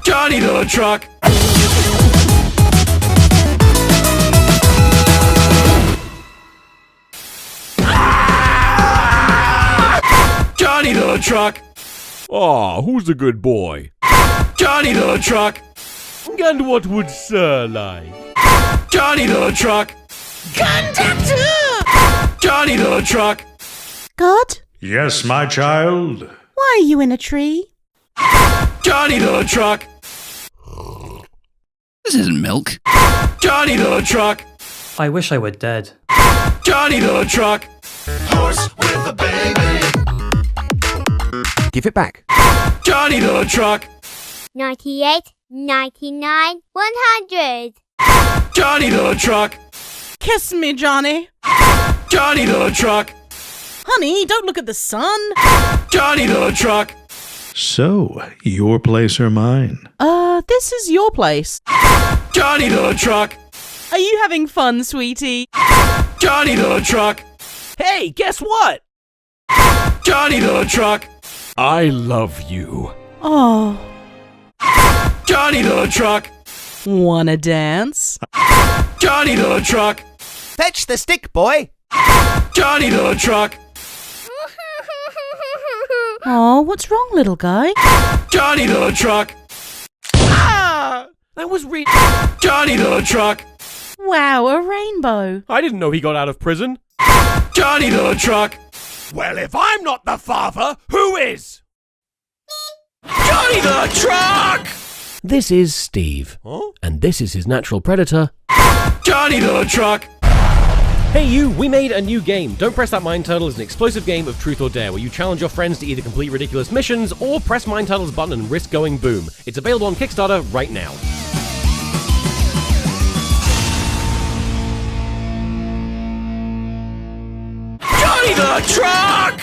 Johnny the Truck! Johnny the Truck! Ah, who's a good boy? Johnny the Truck! And what would Sir like? Johnny the Truck! Conductor! Johnny the Truck! God, Yes, my child. why are you in a tree? Johnny the Truck! This isn't milk. Johnny the Truck! I wish I were dead. Johnny the Truck! Horse with a baby. Give it back. Johnny the Truck! 98, 99, 100. Johnny the Truck! Kiss me, Johnny. Johnny the Truck! Honey, don't look at the sun. Johnny the Truck! So, your place or mine? This is your place. Johnny the Truck! Are you having fun, sweetie? Johnny the Truck! Hey, guess what? Johnny the Truck! I love you. Oh, Johnny the Truck! wanna dance? Johnny the Truck! Fetch the stick, boy. Johnny the Truck! Oh, what's wrong, little guy? Johnny the Truck! Ah! That was Johnny the Truck! Wow, a rainbow. I didn't know he got out of prison. Johnny the Truck! Well, if I'm not the father, who is? Johnny the Truck! This is Steve, Huh? and this is his natural predator. Johnny the Truck! Hey you, we made a new game. Don't Press That Mind Turtle is an explosive game of truth or dare where you challenge your friends to either complete ridiculous missions or press Mind Turtle's button and risk going boom. It's available on Kickstarter right now. Johnny the Truck!